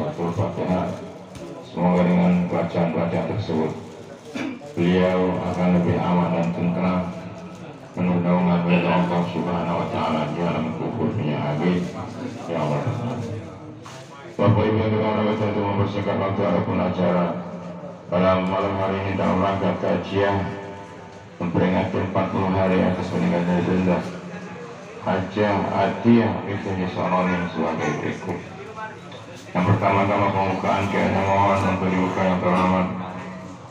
suratul Fatihah. Semoga dengan bacaan-bacaan tersebut beliau akan lebih aman dan tentram, penuh naungan dari Allah Subhanahu wa Ta'ala di alam kuburnya. Amin ya Allah. Bapak Ibu yang dirahmati Allah, untuk membersihkan waktu ataupun acara pada malam hari ini dalam rangka kajian memperingati 40 hari atas meninggalnya Zillah Hajjah Atiyah Ibn Saronim sebagai berikut. Yang pertama-tama pembukaan kita mohon untuk dibuka yang terhormat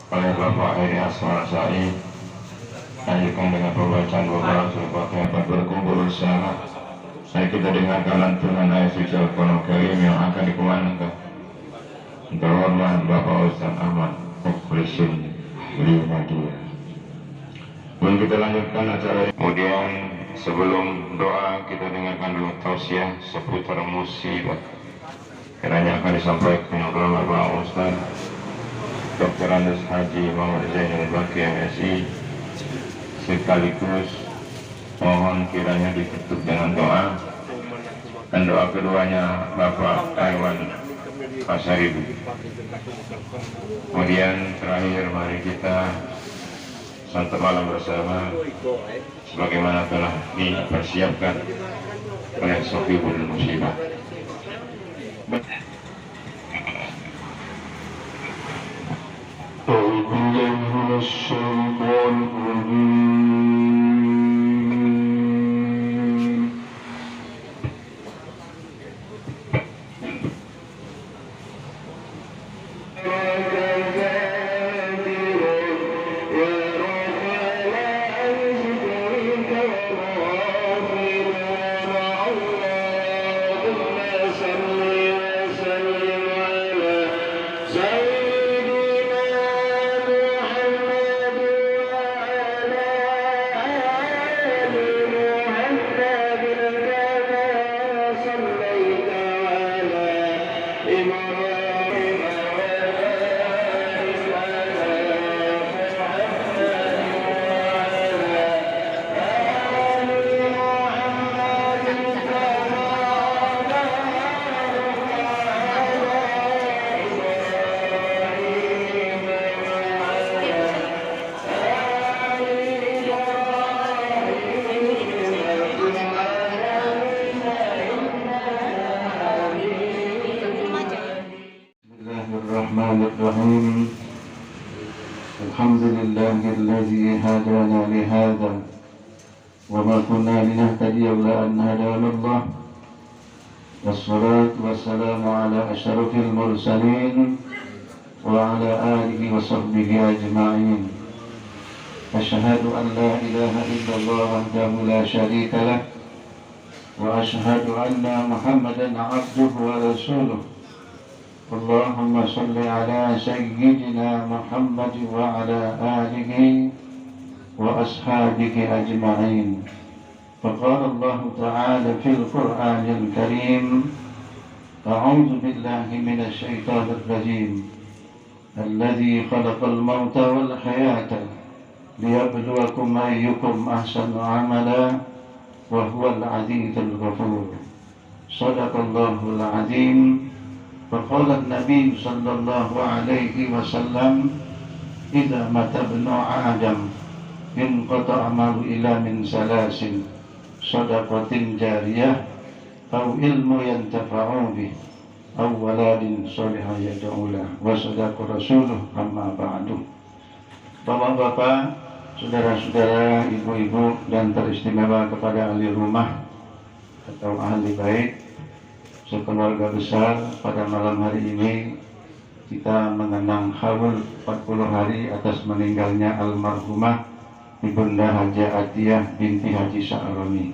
oleh Bapak Heri Asmar Sa'i, lanjutkan dengan pembacaan beberapa surat yang berkumpul bersama. Saya kita dengarkan lantunan ayat suci Al-Quran Karim yang akan dikumandangkan. Terhormat Bapak Ustaz Ahmad Mukhlisin Limadiyah. Belum kita lanjutkan acara. Kemudian sebelum doa kita dengarkan dulu tausiah seputar musibah. Kiranya akan disampaikan oleh Bapak Ustaz Dr. Andes Haji Muhammad Zainul Baqi MSI, sekaligus mohon kiranya ditutup dengan doa, dan doa keduanya Bapak Taiwan Pasaribu. Kemudian terakhir mari kita santap malam bersama sebagaimana telah dipersiapkan oleh Sofibul Musibah. Bismillahirrahmanirrahim. Alhamdulillahilladzi hadana lihada wa ma kunna linahtadiya laula an hadana Allah. Wassalatu wassalamu ala asyrafil mursalin wa ala alihi wa sahbihi ajma'in. Asyhadu an la ilaha illallah wahdahu la syarika lah wa asyhadu anna Muhammadan abduhu wa rasuluh. Allahumma salli ala sayyidina Muhammad wa ala alihi wa ashabihi ajma'in. Faqala Allah Ta'ala fil Qur'anil Karim, A'udzu billahi minasy syaithanir rajim. Alladzi khalaqal mauta wal hayata liyabluwakum ayyukum ahsanu amala wa huwal 'azizul ghafur. Shadaqallahul 'azim. فقال النبي صلى الله عليه وسلم إذا مات ابن آدم انقطع عمله إلا من ثلاث صدقة جارية أو علم ينتفع به أو ولد صالح يدعو له وصدق رسوله أما بعد. Bapak-bapak, saudara-saudara, ibu-ibu, dan teristimewa kepada ahli rumah atau ahli bait sekeluarga besar, pada malam hari ini kita mengenang haul 40 hari atas meninggalnya almarhumah Ibunda Hajjah Atiyah binti Haji Sa'roni.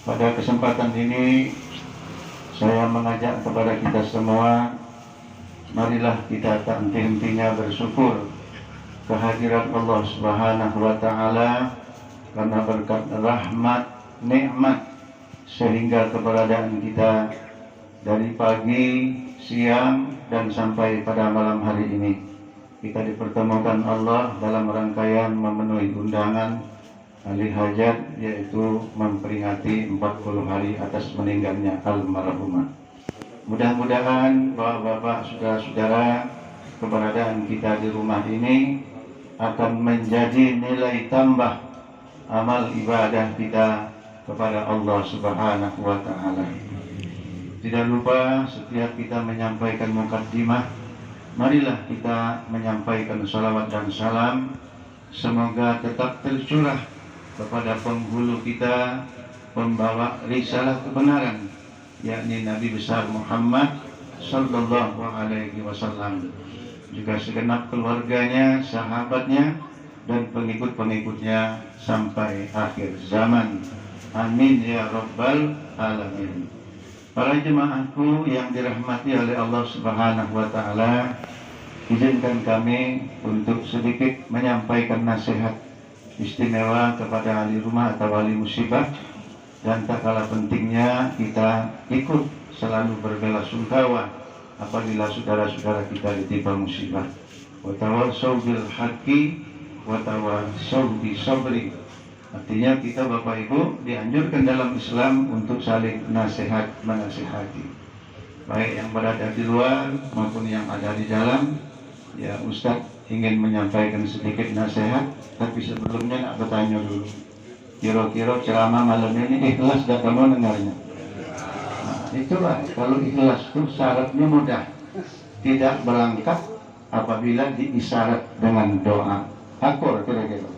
Pada kesempatan ini saya mengajak kepada kita semua, marilah kita tak henti-hentinya bersyukur kehadiran Allah Subhanahu wa Ta'ala, karena berkat rahmat, nikmat, sehingga keberadaan kita dari pagi, siang, dan sampai pada malam hari ini kita dipertemukan Allah dalam rangkaian memenuhi undangan ahli hajat, yaitu memperingati 40 hari atas meninggalnya almarhumah. Mudah-mudahan bapak-bapak, saudara-saudara, keberadaan kita di rumah ini akan menjadi nilai tambah amal ibadah kita kepada Allah Subhanahu wa Ta'ala. Tidak lupa setiap kita menyampaikan mukaddimah, marilah kita menyampaikan salawat dan salam. Semoga tetap tercurah kepada penghulu kita, pembawa risalah kebenaran, yakni Nabi besar Muhammad sallallahu alaihi wasallam, juga segenap keluarganya, sahabatnya, dan pengikut-pengikutnya sampai akhir zaman. Amin ya rabbal alamin. Para jemaahku yang dirahmati oleh Allah Subhanahu wa Ta'ala, izinkan kami untuk sedikit menyampaikan nasihat istimewa kepada ahli rumah atau ahli musibah, dan tak kalah pentingnya kita ikut selalu berbelasungkawa apabila saudara-saudara kita ditimpa musibah. Wa tawassaw bil haqqi wa tawassaw bis sabri. Artinya kita Bapak Ibu dianjurkan dalam Islam untuk saling nasihat menasihati, baik yang berada di luar maupun yang ada di dalam. Ya, Ustadz ingin menyampaikan sedikit nasihat, tapi sebelumnya nak bertanya dulu. Kira-kira ceramah malam ini ikhlas dan kamu dengarnya? Nah, itulah kalau ikhlas itu syaratnya mudah, tidak berangkat apabila diisyarat dengan doa. Akur kira-kira.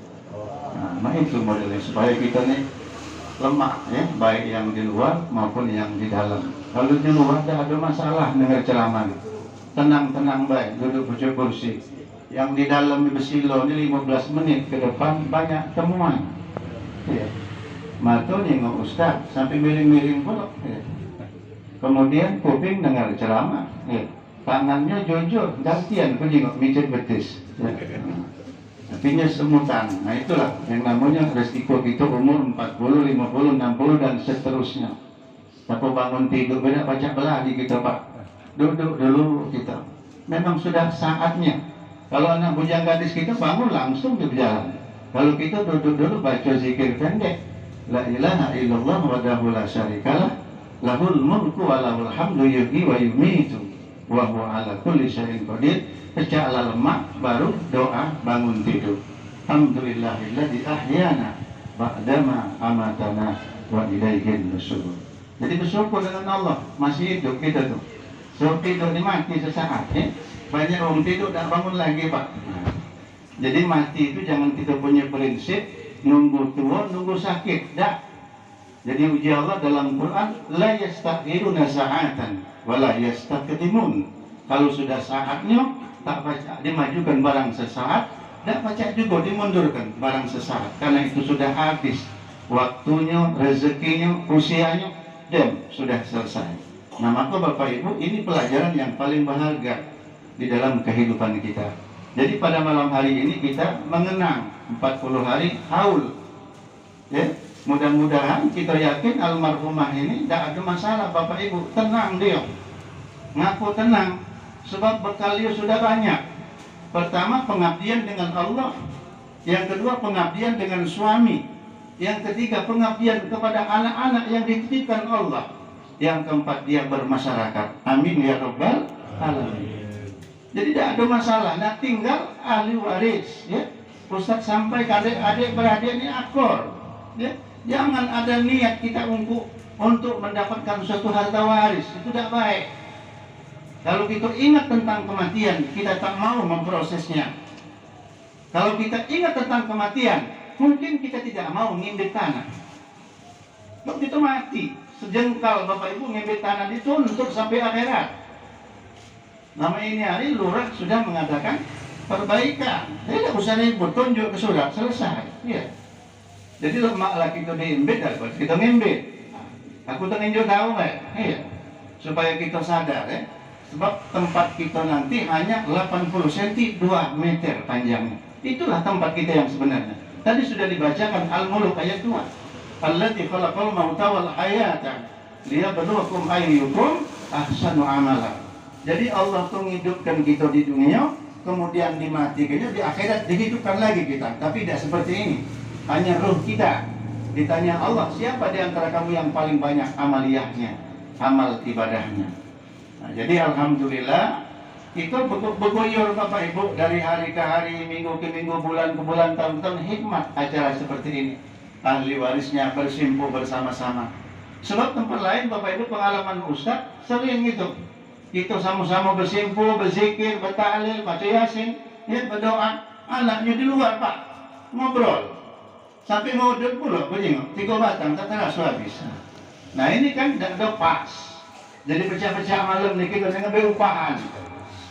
Nah, itu modelnya supaya kita nih lemah ya, baik yang di luar maupun yang di dalam. Kalau di luar tidak ada masalah dengar ceramah, tenang-tenang baik, duduk bujur kursi. Yang di dalam di Besilo ini 15 menit ke depan banyak temuan. Ya. Mata nengok ustaz sampai miring-miring pula. Ya. Kemudian kuping dengar ceramah. Ya. Tangannya jujur, gantian ke jengok micet betis. Ya. Artinya semutan. Nah itulah yang namanya resiko kita umur 40, 50, 60 dan seterusnya. Tapi bangun tidur beda baca beladi kita Pak. Duduk dulu kita. Memang sudah saatnya. Kalau anak bujang gadis kita bangun langsung berjalan. Kalau kita duduk dulu baca zikir pendek. La ilaha illallah wahdahu la syarikalah, lahul mulku wa lahul hamdu yuhyi wa yumiitu wa huwa ala kulli syai'in qadir. Sejak lemak baru doa bangun tidur. Alhamdulillahilladzi ahyana ba'dama amatana wa ilaihin nusyur. Jadi bersyukur dengan Allah masih hidup kita tuh. So tidur ini mati sesaat ya. Banyak orang tidur tak bangun lagi Pak. Jadi mati itu jangan kita punya prinsip nunggu tua, nunggu sakit. Tak. Jadi uji Allah dalam Quran, la yastakhiruna sa'atan wa la yastaqdimun. Kalau sudah saatnya tak baca dimajukan barang sesaat, tak baca juga dimundurkan barang sesaat, karena itu sudah habis waktunya, rezekinya, usianya, dan sudah selesai. Nah maka Bapak Ibu, ini pelajaran yang paling berharga di dalam kehidupan kita. Jadi pada malam hari ini kita mengenang 40 hari haul ya. Mudah-mudahan kita yakin almarhumah ini tidak ada masalah Bapak Ibu, tenang dia, ngaku tenang. Sebab bekalnya sudah banyak. Pertama pengabdian dengan Allah, yang kedua pengabdian dengan suami, yang ketiga pengabdian kepada anak-anak yang dititipkan Allah, yang keempat dia bermasyarakat. Amin ya rabbal alamin. Jadi tidak ada masalah. Nah tinggal ahli waris ya. Ustaz sampai ke adik-adik beradik ini akor ya. Jangan ada niat kita untuk mendapatkan suatu harta waris, itu tidak baik. Kalau kita ingat tentang kematian, kita tak mau memprosesnya. Kalau kita ingat tentang kematian, mungkin kita tidak mau ngimbit tanah. Begitu mati, sejengkal Bapak Ibu ngimbit tanah dituntut sampai akhirat. Nama ini hari lurah sudah mengadakan perbaikan. Tidak usah ribut, tunjuk ke surat, selesai. Ya. Jadi lemak lagi kita diimbit, kita ngimbit. Aku tak nginjau tahu nggak? Iya. Supaya kita sadar ya. Sebab tempat kita nanti hanya 80 cm 2 meter panjangnya. Itulah tempat kita yang sebenarnya. Tadi sudah dibacakan Al-Mulk ayat 2. Allati khalaqal mauta wal hayata liyabluwakum ayyukum ahsanu amala. Jadi Allah tuh menghidupkan kita di dunia, kemudian dimatikannya, di akhirat dihidupkan lagi kita. Tapi tidak seperti ini. Hanya ruh kita. Ditanya Allah, siapa di antara kamu yang paling banyak amaliyahnya, amal ibadahnya? Nah, jadi alhamdulillah itu beguyur Bapak Ibu dari hari ke hari, minggu ke minggu, bulan ke bulan, tahun ke tahun, hikmat acara seperti ini. Ahli warisnya bersimpuh bersama-sama. Sebab tempat lain Bapak Ibu pengalaman Ustaz sering itu. Itu sama-sama bersimpuh, berzikir, bertahlil, baca yasin, ya berdoa. Anaknya di luar Pak, ngobrol. Sampai ngudut pula, begini, 3 batang, tak terasa habis. Nah ini kan tidak pas. Jadi pecah-pecah malam nih kita dengan upahan.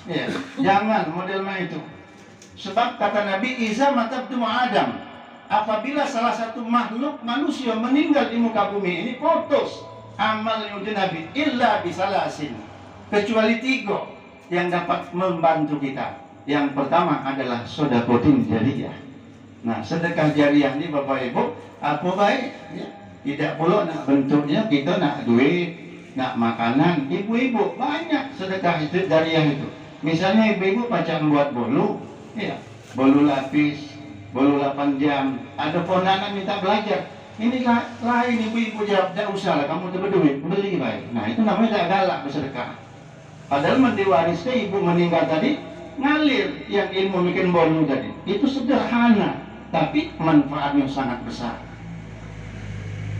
Ya, jangan modelnya itu. Sebab kata Nabi, iza matabtum Adam, apabila salah satu makhluk manusia meninggal di muka bumi ini, putus amal yang Nabi illa bisalasin, kecuali 3 yang dapat membantu kita. Yang pertama adalah sedekatin jariyah. Nah, sedekah jariah ini Bapak Ibu apa baik ya? Tidak perlu nak bentuknya kita nak duit, nak makanan. Ibu-ibu banyak sedekah itu jariah itu. Misalnya ibu-ibu pacang buat bolu, ya, bolu lapis, bolu 8 jam. Ada ponakan minta belajar. Ini lain ibu-ibu jawab, tidak usah lah, kamu dapat duit, beli baik. Nah itu namanya tidak galak bersedekah. Padahal mendiwarisnya ibu meninggal tadi, ngalir yang ilmu bikin bolu tadi. Itu sederhana, tapi manfaatnya sangat besar.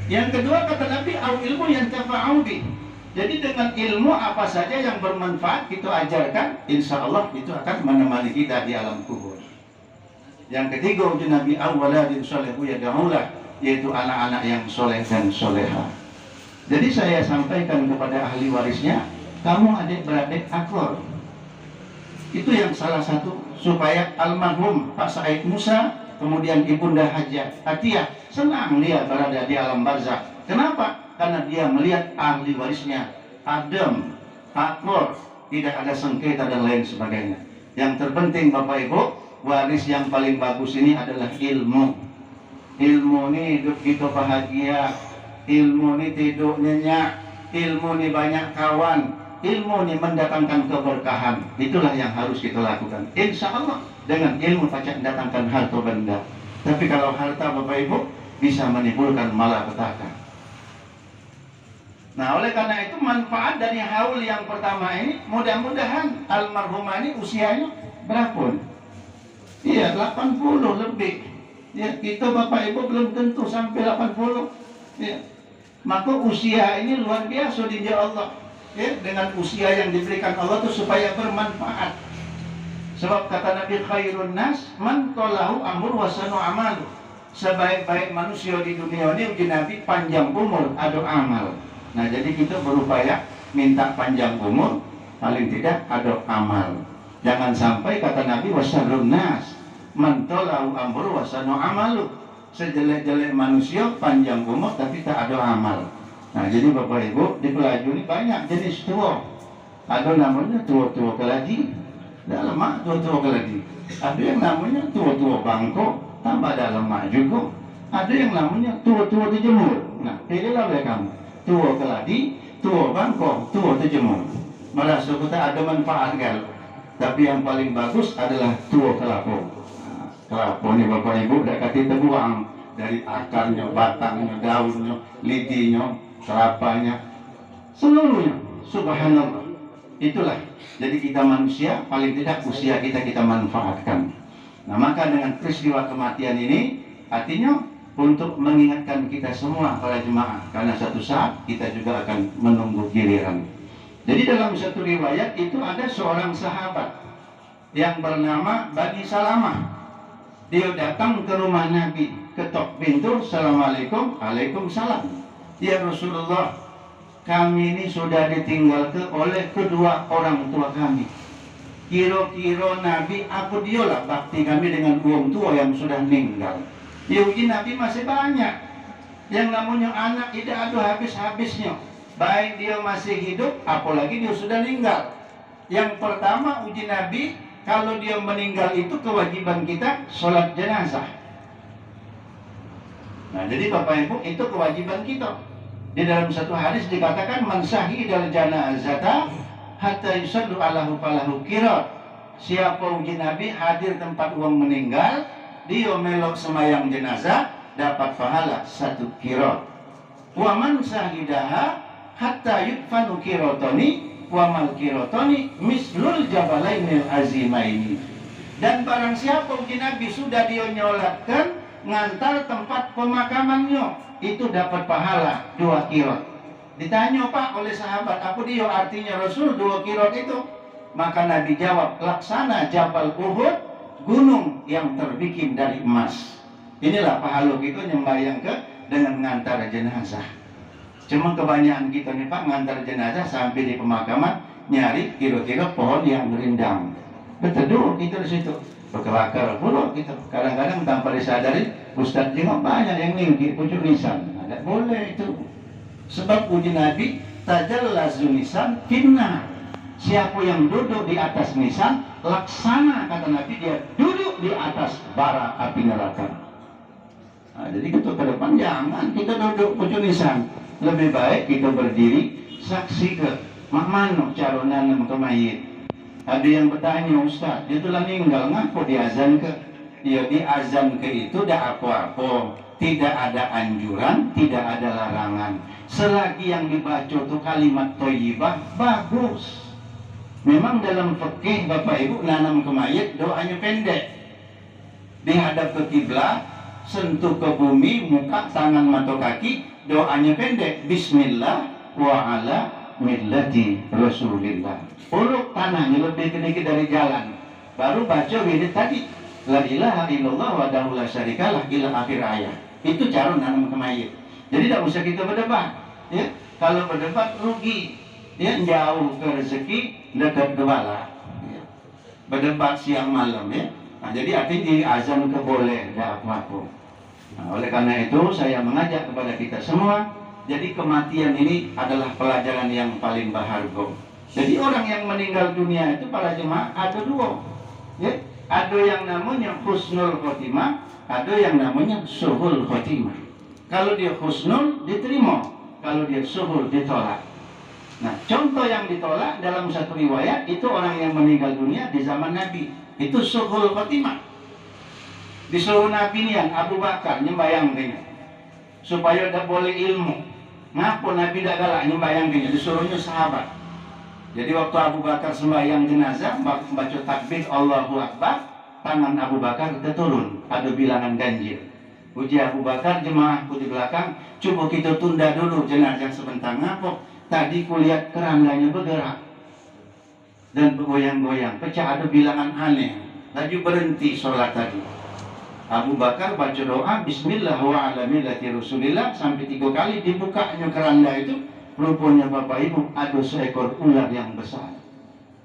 Yang kedua kata Nabi, au ilmu yang tafa'udi. Jadi dengan ilmu apa saja yang bermanfaat kita ajarkan, insya Allah itu akan menemani kita di alam kubur. Yang ketiga uji Nabi, awaladin solehu yada'ulah, yaitu anak-anak yang soleh dan soleha. Jadi saya sampaikan kepada ahli warisnya, kamu adik-beradik akur. Itu yang salah satu supaya almarhum Pak Said Musa, kemudian Ibunda Hajah Atiyah, senang dia berada di alam barzakh. Kenapa? Karena dia melihat ahli warisnya adem, akur, tidak ada sengketa dan lain sebagainya. Yang terpenting Bapak Ibu, waris yang paling bagus ini adalah ilmu. Ilmu ini hidup kita bahagia, ilmu ini tidur nyenyak, ilmu ini banyak kawan, ilmu ini mendatangkan keberkahan. Itulah yang harus kita lakukan. Insya Allah dengan ilmu pacak mendatangkan harta benda. Tapi kalau harta Bapak Ibu bisa menimbulkan malapetaka. Nah oleh karena itu manfaat dari haul yang pertama ini, mudah-mudahan almarhumah ini usianya berapa? Iya 80 lebih. Ya, kita Bapak Ibu belum tentu sampai 80. Ya. Maka usia ini luar biasa di Allah. Ya, dengan usia yang diberikan Allah itu supaya bermanfaat. Sebab kata Nabi khairun nas man tolahu amur wasanu amalu. Sebaik-baik manusia di dunia ini uji Nabi panjang umur ada amal. Nah jadi kita berupaya minta panjang umur, paling tidak ada amal. Jangan sampai kata Nabi wasarun nas man tolahu amur wasanu amalu. Sejelek-jelek manusia panjang umur tapi tak ada amal. Nah jadi Bapak Ibu di Pelaju ini banyak jenis tua. Ada namanya tua-tua keladi, dah lemak tua-tua keladi. Ada yang namanya tua-tua bangkok, tambah dah lemak juga. Ada yang namanya tua-tua terjemur. Nah pilihlah oleh kamu, tua keladi, tua bangkok, tua terjemur. Merasa kita ada manfaat kan? Tapi yang paling bagus adalah tua kelapa. Nah, kelapa ini Bapak Ibu dah kata terbuang dari akarnya, batangnya, daunnya, lidinya, kelapanya, seluruhnya. Subhanallah. Itulah. Jadi kita manusia, paling tidak usia kita manfaatkan. Nah maka dengan peristiwa kematian ini, artinya untuk mengingatkan kita semua para jemaah, karena satu saat kita juga akan menunggu giliran. Jadi dalam satu riwayat itu ada seorang sahabat yang bernama Bani Salamah. Dia datang ke rumah Nabi, ketok pintu, Assalamualaikum, Waalaikumsalam. Ya Rasulullah, kami ini sudah ditinggalkan oleh kedua orang tua kami. Kira-kira Nabi apa dialah bakti kami dengan orang tua yang sudah meninggal. Ya uji Nabi masih banyak. Yang namanya anak tidak ada habis-habisnya. Baik dia masih hidup, apalagi dia sudah meninggal. Yang pertama uji Nabi, kalau dia meninggal itu kewajiban kita sholat jenazah. Nah jadi Bapak Ibu itu kewajiban kita. Di dalam satu hadis dikatakan man syahidal janazata hatta yusallu alahu falahu qirat. Siapa uji Nabi hadir tempat orang meninggal, dia melok semayang jenazah dapat pahala 1 qirat. Wa man syahidaha hatta yudfanu qiratani wa mal qiratani mislul jabalainil azimaini. Dan barang siapa uji Nabi sudah dia nyolatkan ngantar tempat pemakamannya, itu dapat pahala 2 qirat. Ditanya Pak oleh sahabat, apa dia artinya Rasul 2 qirat itu? Maka Nabi jawab, laksana Jabal Uhud, gunung yang terbikin dari emas. Inilah pahala kita nyembayang ke dengan ngantar jenazah. Cuma kebanyakan kita nih Pak ngantar jenazah sampai di pemakaman nyari kira-kira pohon yang rindang. Berteduh itu di situ. Berkelakar pula kita. Kadang-kadang tanpa disadari Ustaz juga banyak yang ngingkir pucuk nisan. Tidak boleh itu. Sebab uji Nabi tajallazun nisan finnar. Siapa yang duduk di atas nisan, laksana kata Nabi dia duduk di atas bara api neraka. Nah, jadi kita ke depan jangan kita duduk pucuk nisan. Lebih baik kita berdiri saksi ke mana cara nanam ke mayit. Ada yang bertanya, Ustaz, dia telah meninggal, ngapa diazan ke? Ya diazan ke itu dah apa-apa. Tidak ada anjuran, tidak ada larangan. Selagi yang dibaca itu kalimat thayyibah, bagus. Memang dalam fikih Bapak Ibu nanam ke mayit doanya pendek. Dihadap ke kiblat, sentuh ke bumi, muka, tangan, mata, kaki, doanya pendek. Bismillah wa ala millati Rasulillah. Uluk tanahnya lebih sedikit dari jalan. Baru baca wirid tadi. La ilaha illallah wa la syarikalah ila akhir ayat. Itu cara nanam ke mayit. Jadi tidak usah kita berdebat. Ya, kalau berdebat rugi. Ya, jauh ke rezeki, dekat ke bala. Ya. Berdebat siang malam ya. Nah, jadi artinya di azan ke boleh, tidak apa-apa. Nah, oleh karena itu saya mengajak kepada kita semua. Jadi kematian ini adalah pelajaran yang paling berharga. Jadi orang yang meninggal dunia itu para jemaah ada 2. Ya, ada yang namanya husnul khotimah, ada yang namanya suhul khotimah. Kalau dia husnul diterima, kalau dia suhul ditolak. Nah, contoh yang ditolak dalam satu riwayat itu orang yang meninggal dunia di zaman Nabi. Itu suhul khotimah. Disuruh Nabi nian Abu Bakar nyembayang kayaknya supaya tidak boleh ilmu. Ngapa Nabi tidak galak nyembayang kayaknya? Disuruhnya sahabat. Jadi waktu Abu Bakar sembahyang jenazah, baca takbir Allahu Akbar, tangan Abu Bakar turun, ada bilangan ganjil. Puji Abu Bakar, jemaahku di belakang, coba kita tunda dulu jenazah sebentar. Ngapa? Tadi kulihat kerandanya bergerak dan bergoyang-goyang, pecah ada bilangan aneh. Laju berhenti sholat tadi. Abu Bakar baca doa Bismillah wa ala millati Rasulillah sampai 3 kali, dibukanya keranda itu. Rupanya Bapak Ibu ada seekor ular yang besar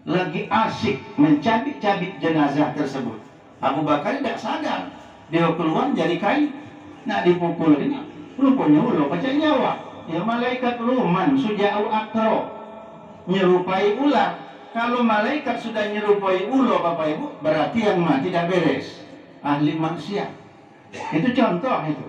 lagi asik mencabik-cabik jenazah tersebut. Abu Bakar tidak sadar, dia keluar jadi kain, nak dipukul ini. Rupanya ular pecah nyawa. Ya malaikat luman suja'u akro, nyerupai ular. Kalau malaikat sudah nyerupai ular Bapak Ibu, berarti yang mati tidak beres, ahli maksiat. Itu contoh itu.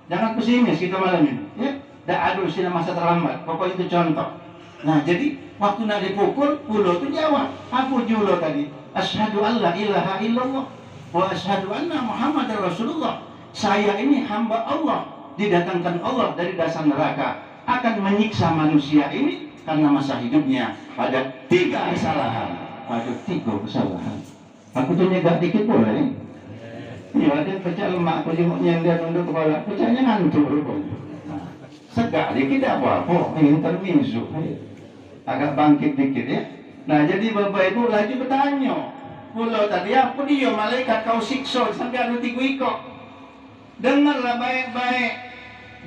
Jangan pesimis kita malam ini ya. Tidak ada istilah masa terlambat. Pokoknya itu contoh. Nah jadi waktu nak dipukul, ulo itu jawab. Apa julo tadi? Asyhadu an la ilaha illallah wa asyhadu anna Muhammad Rasulullah. Saya ini hamba Allah, didatangkan Allah dari dasar neraka, akan menyiksa manusia ini karena masa hidupnya ada 3 kesalahan. Ada 3 kesalahan. Aku tuh nyegak dikit boleh. Iya, ada pecah lemak, aku jenguknya dia tunduk kepala, pecahnya ngantuk rupanya. Segak dikit apa-apa, intermezzo, agak bangkit dikit ya. Nah jadi Bapak Ibu lagi bertanya, pulau tadi apa dia malaikat kau siksa sampai ada 3 ekor. Dengarlah baik-baik,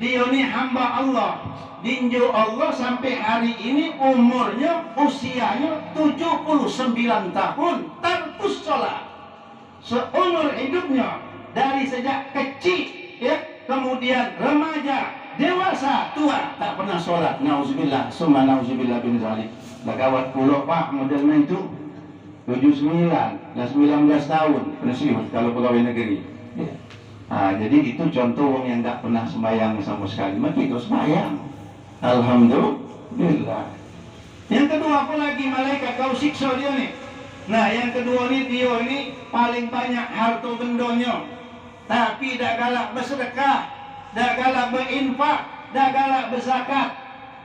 dia ini hamba Allah, dinjau Allah sampai hari ini umurnya, usianya 79 tahun, tarkus sholat. Seumur hidupnya dari sejak kecil ya, kemudian remaja, dewasa, tua, tak pernah sholat. Nauzubillah, summa nauzubillah bin zalik. Bagawat pulau Pak, modelnya itu 79, dan 19 tahun pensiun kalau pegawai negeri. Ya. Nah, jadi itu contoh orang yang tak pernah sembahyang sama sekali. Maka itu sembahyang. Alhamdulillah. Yang kedua apa lagi malaikat kau siksa dia nih. Nah yang kedua ini dia ini paling banyak harta bendanya, tapi dah galak bersedekah, dah galak berinfak, dah galak berzakat.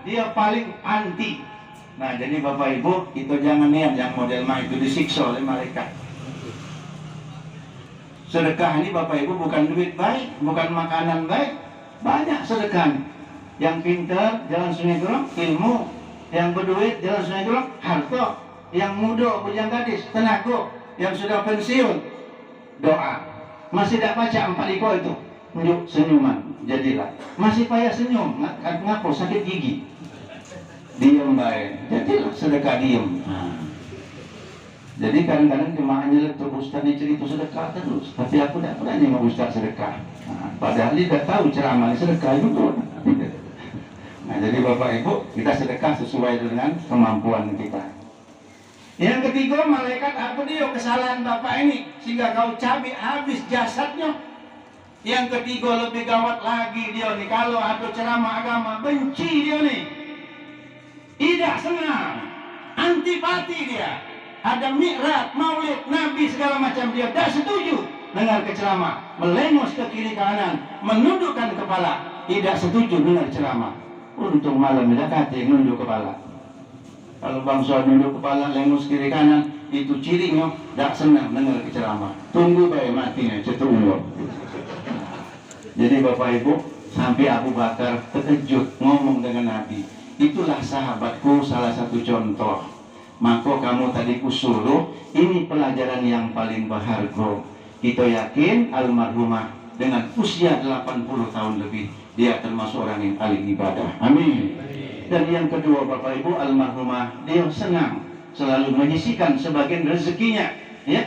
Dia paling anti. Nah, jadi Bapak Ibu, itu jangan niat yang model mah itu disiksa oleh malaikat. Sedekah ini Bapak Ibu bukan duit baik, bukan makanan baik. Banyak sedekah. Yang pintar jalan sungai gerong, ilmu. Yang berduit jalan sungai gerong, harta. Yang muda, bujang gadis, tenaga. Yang sudah pensiun, doa. Masih tidak baca 4 iko itu, tunjuk senyuman, jadilah. Masih payah senyum, ngapo sakit gigi. Diem baik, jadilah sedekah diem. Jadi kadang-kadang jemaah nyeletuk, Ustaz ini cerita sedekah terus, tapi aku tidak pernah nengok Ustaz sedekah. Padahal dia tidak tahu ceramah sedekah itu. Nah, jadi Bapak Ibu, kita sedekah sesuai dengan kemampuan kita. Yang ketiga, malaikat apa dia kesalahan Bapak ini sehingga kau cabik habis jasadnya. Yang ketiga lebih gawat lagi dia nih, kalau ada ceramah agama benci dia nih, tidak senang, antipati dia. Ada mi'raj, maulid, nabi segala macam dia tidak setuju dengar ceramah, melengos ke kiri kanan, menundukkan kepala, tidak setuju dengar ceramah. Untung malam tidak kata nunduk kepala. Kalau bangsa nunduk kepala, lengos kiri kanan, itu cirinya tidak senang dengar ceramah. Tunggu baik matinya, cetulo. Jadi Bapak Ibu, sampai Abu Bakar terkejut ngomong dengan Nabi. Itulah sahabatku, salah satu contoh. Maka kamu tadi kusuruh, ini pelajaran yang paling berharga. Kita yakin almarhumah dengan usia 80 tahun lebih, dia termasuk orang yang paling ibadah. Amin. Dan yang kedua Bapak Ibu, almarhumah dia senang selalu menyisihkan sebagian rezekinya, ya,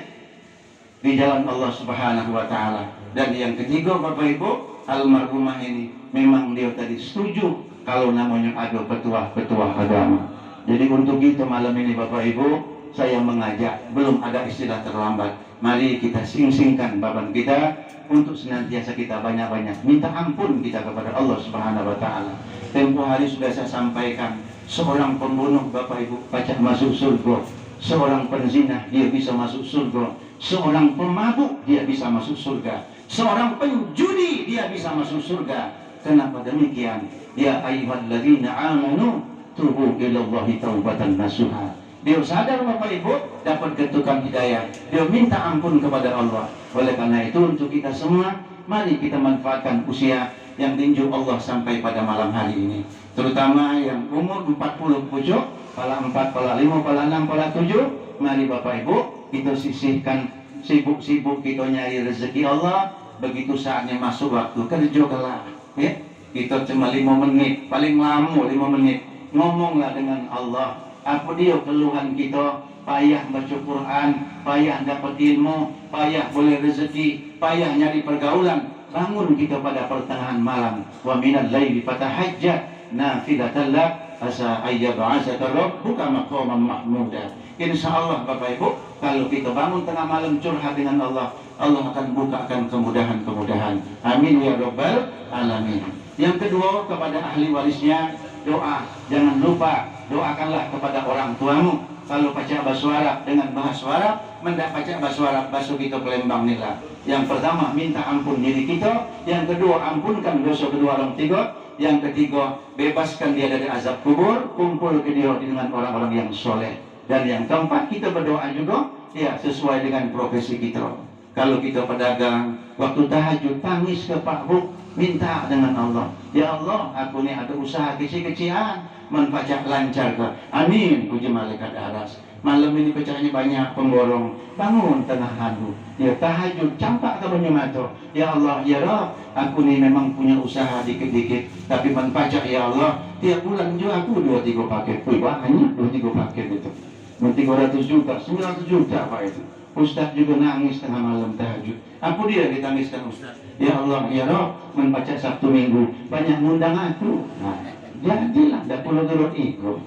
di jalan Allah Subhanahu wa taala. Dan yang ketiga Bapak Ibu, almarhumah ini memang dia tadi setuju kalau namanya ada petua-petua agama. Jadi untuk itu malam ini Bapak Ibu, saya mengajak, belum ada istilah terlambat. Mari kita sing-singkan baban kita untuk senantiasa kita banyak-banyak minta ampun kita kepada Allah Subhanahu wa taala. Tempoh hari sudah saya sampaikan, seorang pembunuh Bapak Ibu pacak masuk surga, seorang penzina dia bisa masuk surga, seorang pemabuk dia bisa masuk surga, seorang penjudi dia bisa masuk surga. Kenapa demikian? Ya ayyuhalladzina amanu tubu ilallahi taubatan nasuha. Dia sadar Bapak Ibu dapat ketukan hidayah, dia minta ampun kepada Allah. Oleh karena itu untuk kita semua, mari kita manfaatkan usia yang tinju Allah sampai pada malam hari ini. Terutama yang umur 40 pucuk, pala 4, pala 5, pala 6, pala 7. Mari Bapak Ibu kita sisihkan sibuk-sibuk kita nyari rezeki Allah. Begitu saatnya masuk waktu kerja kelak, ya, kita cuma 5 menit, paling lama 5 menit. Ngomonglah dengan Allah. Apa dia keluhan kita? Payah baca Quran, payah dapat ilmu, payah boleh rezeki, payah nyari pergaulan. Bangun kita pada pertengahan malam. Wa minal laili fatahajjat nafilatan lak asa ayyab'asaka rabbuka maqaman mahmuda. Insyaallah Bapak Ibu, kalau kita bangun tengah malam curhat dengan Allah, Allah akan bukakan kemudahan-kemudahan. Amin ya rabbal alamin. Yang kedua, kepada ahli warisnya doa. Jangan lupa doakanlah kepada orang tuamu. Kalau baca bahasa Arab dengan bahasa Arab, mendak baca bahasa Arab, bahasa kita Palembang nila. Yang pertama minta ampun diri kita, yang kedua ampunkan dosa kedua orang tiga, yang ketiga bebaskan dia dari azab kubur, kumpul ke dia dengan orang-orang yang soleh. Dan yang keempat kita berdoa juga, ya sesuai dengan profesi kita. Kalau kita pedagang, waktu tahajud tangis ke Pak Bu, minta dengan Allah, ya Allah, aku ini ada usaha kecil-kecilan, menpajak lancar ke. Amin, puji malaikat aras. Malam ini pecahnya banyak pemborong, bangun tengah hari, ya tahajud, campak ke banyak mata. Ya Allah, ya Rabb, aku ini memang punya usaha dikit-dikit, tapi menpajak ya Allah, tiap bulan juga aku 2-3 paket. Wih, banyak 2-3 paket itu. 300 juta, 900 juta Pak itu. Ustaz juga nangis tengah malam tahajud. Apa dia ditangiskan Ustaz? Ya Allah, ya Rabb, membaca Sabtu Minggu banyak ngundang aku. Nah, jadilah dah pulau gerot ikut.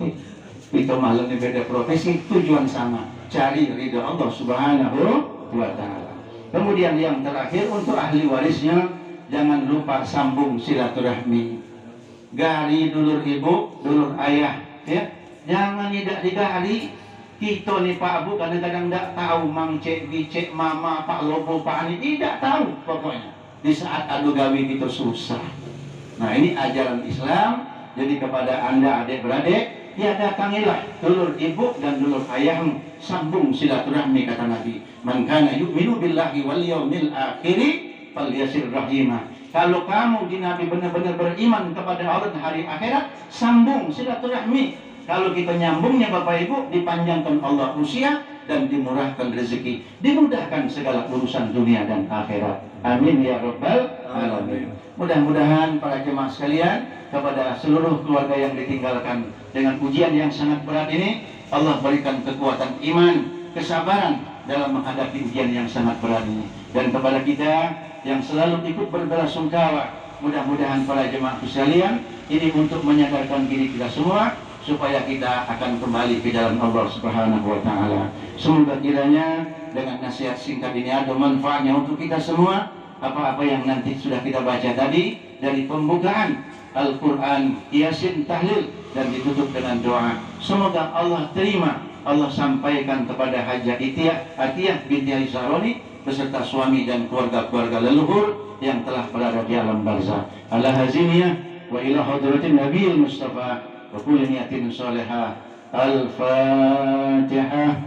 Itu malam ini beda profesi, tujuan sama, cari ridha Allah Subhanahu wa taala. Kemudian yang terakhir untuk ahli warisnya, jangan lupa sambung silaturahmi. Gari dulur ibu, dulur ayah, ya. Jangan tidak digari. Kita nih Pak Bu kadang-kadang tidak tahu Mang Cek, Bicek, Mama, Pak Lobo, Pak Ani, tidak tahu pokoknya. Di saat adu gawi kita susah. Nah ini ajaran Islam. Jadi kepada anda adik-beradik, tiada kangilah dulur ibu dan dulur ayahmu, sambung silaturahmi kata Nabi. Man kana yu'minu billahi wal yawmil akhir falyasir rahimah. Kalau kamu di Nabi benar-benar beriman kepada Allah dan hari akhirat, sambung silaturahmi. Kalau kita nyambungnya Bapak Ibu, dipanjangkan Allah usia dan dimurahkan rezeki, dimudahkan segala urusan dunia dan akhirat. Amin ya rabbal alamin. Mudah-mudahan para jemaah sekalian, kepada seluruh keluarga yang ditinggalkan dengan ujian yang sangat berat ini, Allah berikan kekuatan iman, kesabaran dalam menghadapi ujian yang sangat berat ini. Dan kepada kita yang selalu ikut berbelasungkawa, mudah-mudahan para jemaah sekalian ini untuk menyadarkan diri kita semua supaya kita akan kembali ke jalan Allah Subhanahu wa taala. Semoga kiranya dengan nasihat singkat ini ada manfaatnya untuk kita semua. Apa-apa yang nanti sudah kita baca tadi dari pembukaan Al-Qur'an, Yasin, tahlil dan ditutup dengan doa. Semoga Allah terima. Allah sampaikan kepada Hajah Atiyah binti Haji Sahroni beserta suami dan keluarga-keluarga leluhur yang telah berada di alam barzah. Ala haziniyah wa ila hadratin Nabiyil Mustafa wa kulli niyatin salihah. Al-Fatihah.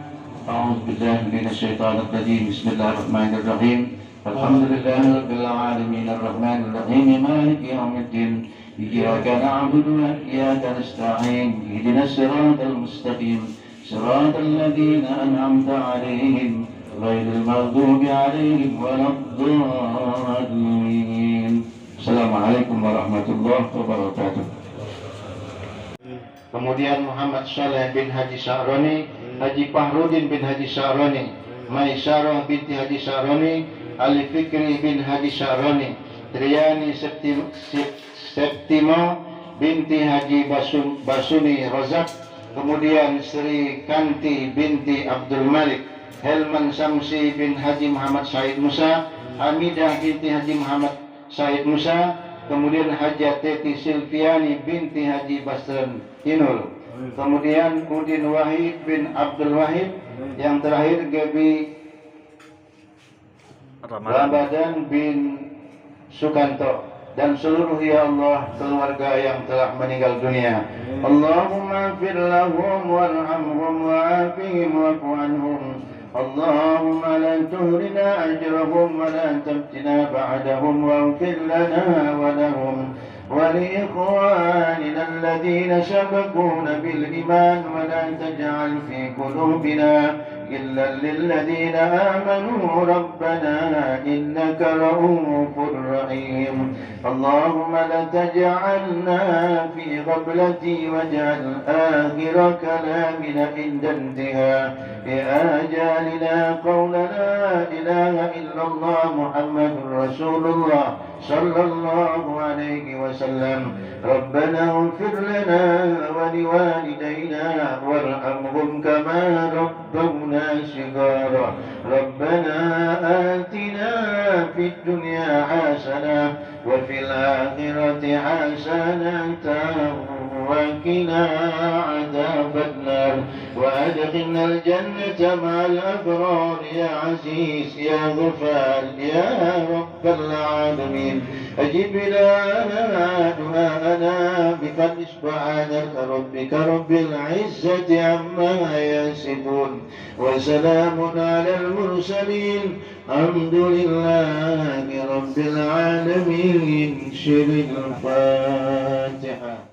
A'udzu billahi minasyaitonir rajim. Bismillahirrahmanirrahim. Alhamdulillahi rabbil alamin arrahmanir rahim maliki yaumiddin. Iyyaka na'budu wa iyyaka nasta'in. Ihdinas siratal mustaqim. Siratal ladzina an'amta 'alaihim ghairil maghdubi 'alaihim waladdallin. Assalamualaikum warahmatullahi wabarakatuh. Kemudian Muhammad Saleh bin Haji Sahroni, Haji Fahrudin bin Haji Sahroni, Maisarah binti Haji Sahroni, Ali Fikri bin Haji Sahroni, Triani Septimo binti Haji Basuni Rozak, kemudian Sri Kanti binti Abdul Malik, Helman Samsi bin Haji Muhammad Said Musa, Hamidah binti Haji Muhammad Said Musa, kemudian Hajah Teti Silviani binti Haji Basran Inul, kemudian Udin Wahid bin Abdul Wahid, yang terakhir Gebi Ramadan bin Sukanto, dan seluruh ya Allah keluarga yang telah meninggal dunia. Allahumma fir lahum warhamhum wa'afihim wa'fu anhum. Allahumma la tuhrina ajrahum wa la tabtina ba'dahum waghfir lana wa lahum wa li ikhwanina alladhina sabaquna bil iman wa la taj'al fi qulubina إلا للذين آمنوا ربنا إنك رؤوف رحيم. اللهم لا تجعلنا في غفلتي واجعل آخر كلامنا عند انتهاء بآجالنا قول لا إله إلا الله محمد رسول الله صلى الله عليه وسلم. ربنا اغفر لنا ولوالدينا وارحمهم كما ربونا صغارا. ربنا آتنا في الدنيا حسنة وفي الآخرة حسنة وقنا عذاب النار وأدخلنا الجنة مع الأبرار يا عزيز يا غفار يا رب العالمين. أجب لنا دعاءنا بفضل سبحان ربك رب العزة عما يصفون وسلام على المرسلين الحمد لله رب العالمين. شر الفاتحة.